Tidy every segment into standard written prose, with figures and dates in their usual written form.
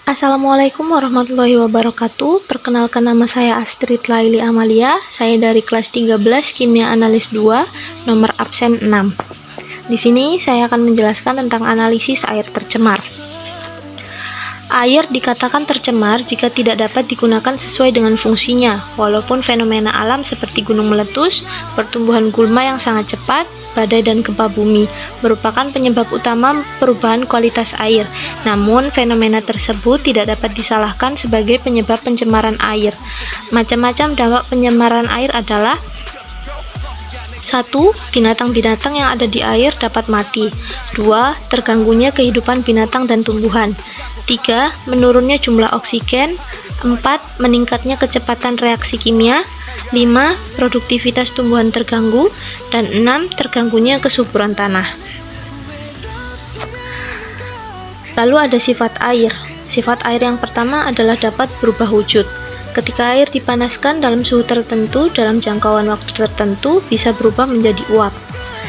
Assalamualaikum warahmatullahi wabarakatuh. Perkenalkan, nama saya Astrid Laili Amalia. Saya dari kelas 13 Kimia Analis 2, nomor absen 6. Di sini saya akan menjelaskan tentang analisis air tercemar. Air dikatakan tercemar jika tidak dapat digunakan sesuai dengan fungsinya, walaupun fenomena alam seperti gunung meletus, pertumbuhan gulma yang sangat cepat, badai dan gempa bumi merupakan penyebab utama perubahan kualitas air. Namun, fenomena tersebut tidak dapat disalahkan sebagai penyebab pencemaran air. Macam-macam dampak pencemaran air adalah: 1. Binatang-binatang yang ada di air dapat mati. 2. Terganggunya kehidupan binatang dan tumbuhan. 3. Menurunnya jumlah oksigen. 4. Meningkatnya kecepatan reaksi kimia. 5. Produktivitas tumbuhan terganggu. Dan 6. Terganggunya kesuburan tanah. Lalu ada sifat air. Sifat air yang pertama adalah dapat berubah wujud. Ketika air dipanaskan dalam suhu tertentu dalam jangkauan waktu tertentu, bisa berubah menjadi uap.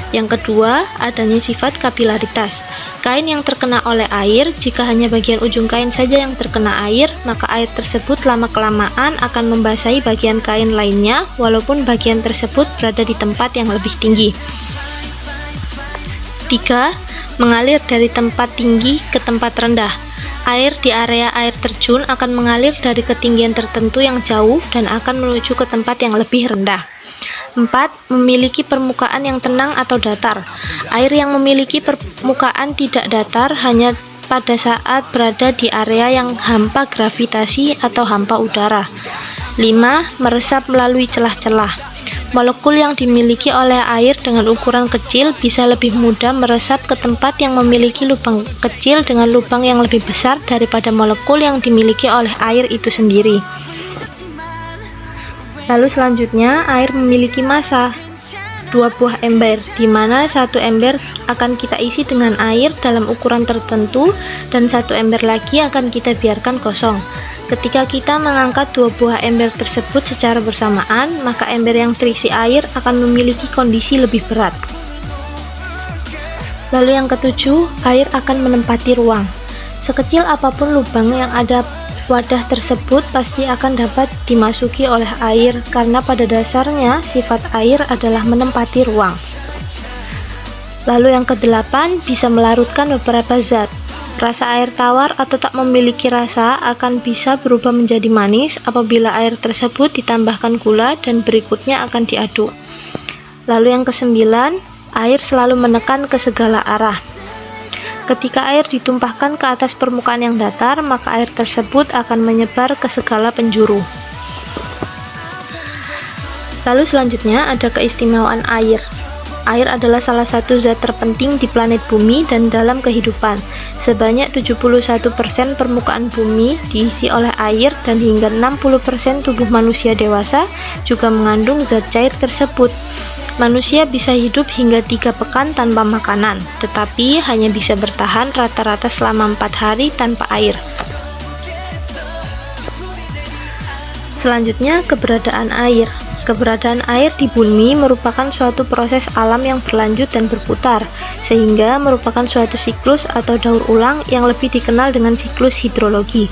Yang kedua, adanya sifat kapilaritas. Kain yang terkena oleh air, jika hanya bagian ujung kain saja yang terkena air, maka air tersebut lama-kelamaan akan membasahi bagian kain lainnya, walaupun bagian tersebut berada di tempat yang lebih tinggi. 3. Mengalir dari tempat tinggi ke tempat rendah. Air di area air terjun akan mengalir dari ketinggian tertentu yang jauh dan akan menuju ke tempat yang lebih rendah. 4. Memiliki permukaan yang tenang atau datar. Air yang memiliki permukaan tidak datar hanya pada saat berada di area yang hampa gravitasi atau hampa udara. 5. Meresap melalui celah-celah. Molekul yang dimiliki oleh air dengan ukuran kecil bisa lebih mudah meresap ke tempat yang memiliki lubang kecil dengan lubang yang lebih besar daripada molekul yang dimiliki oleh air itu sendiri. Lalu selanjutnya, air memiliki massa 2 buah ember, di mana satu ember akan kita isi dengan air dalam ukuran tertentu dan satu ember lagi akan kita biarkan kosong. Ketika kita mengangkat 2 buah ember tersebut secara bersamaan, maka ember yang terisi air akan memiliki kondisi lebih berat. Lalu yang ketujuh, air akan menempati ruang. Sekecil apapun lubang yang ada wadah tersebut pasti akan dapat dimasuki oleh air, karena pada dasarnya sifat air adalah menempati ruang. Lalu yang kedelapan, bisa melarutkan beberapa zat. Rasa air tawar atau tak memiliki rasa akan bisa berubah menjadi manis apabila air tersebut ditambahkan gula dan berikutnya akan diaduk. Lalu yang kesembilan, air selalu menekan ke segala arah. Ketika air ditumpahkan ke atas permukaan yang datar, maka air tersebut akan menyebar ke segala penjuru. Lalu selanjutnya ada keistimewaan air. Air adalah salah satu zat terpenting di planet bumi dan dalam kehidupan. Sebanyak 71% permukaan bumi diisi oleh air dan hingga 60% tubuh manusia dewasa juga mengandung zat cair tersebut. Manusia bisa hidup hingga 3 pekan tanpa makanan, tetapi hanya bisa bertahan rata-rata selama 4 hari tanpa air. Selanjutnya, keberadaan air. Keberadaan air di bumi merupakan suatu proses alam yang berlanjut dan berputar, sehingga merupakan suatu siklus atau daur ulang yang lebih dikenal dengan siklus hidrologi.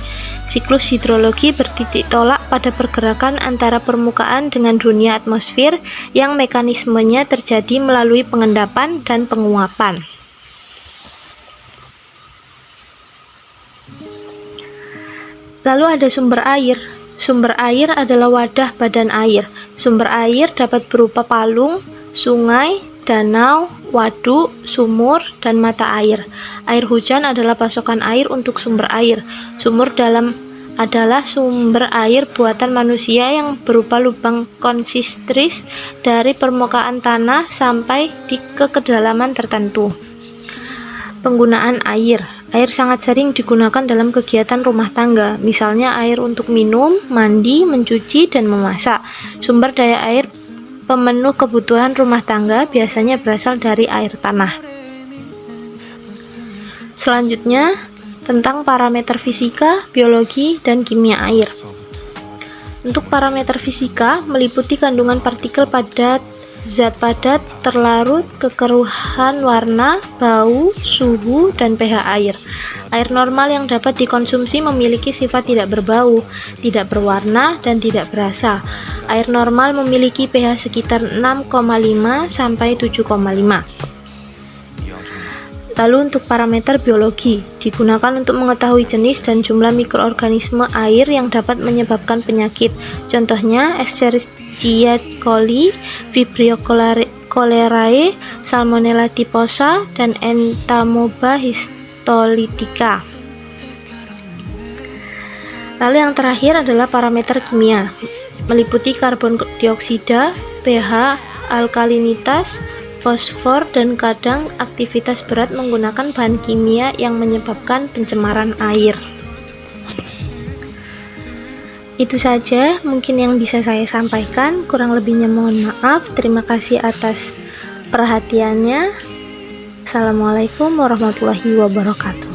Siklus hidrologi bertitik tolak pada pergerakan antara permukaan dengan dunia atmosfer yang mekanismenya terjadi melalui pengendapan dan penguapan. Lalu ada sumber air. Sumber air adalah wadah badan air. Sumber air dapat berupa palung, sungai, danau, waduk, sumur, dan mata air. Air hujan adalah pasokan air untuk sumber air. Sumur dalam adalah sumber air buatan manusia yang berupa lubang konsistris dari permukaan tanah sampai ke kedalaman tertentu. Penggunaan air. Air sangat sering digunakan dalam kegiatan rumah tangga, misalnya air untuk minum, mandi, mencuci, dan memasak. Sumber daya air pemenuh kebutuhan rumah tangga biasanya berasal dari air tanah. Selanjutnya, tentang parameter fisika, biologi, dan kimia air. Untuk parameter fisika, meliputi kandungan partikel pada zat padat, terlarut, kekeruhan warna, bau, suhu, dan pH air. Air normal yang dapat dikonsumsi memiliki sifat tidak berbau, tidak berwarna, dan tidak berasa. Air normal memiliki pH sekitar 6,5 sampai 7,5. Lalu untuk parameter biologi, digunakan untuk mengetahui jenis dan jumlah mikroorganisme air yang dapat menyebabkan penyakit. Contohnya Escherichia coli, Vibrio cholerae, Salmonella typhosa, dan Entamoeba histolytica. Lalu yang terakhir adalah parameter kimia, meliputi karbon dioksida, pH, alkalinitas, fosfor, dan kadang aktivitas berat menggunakan bahan kimia yang menyebabkan pencemaran air. Itu saja mungkin yang bisa saya sampaikan, kurang lebihnya mohon maaf. Terima kasih atas perhatiannya. Assalamualaikum warahmatullahi wabarakatuh.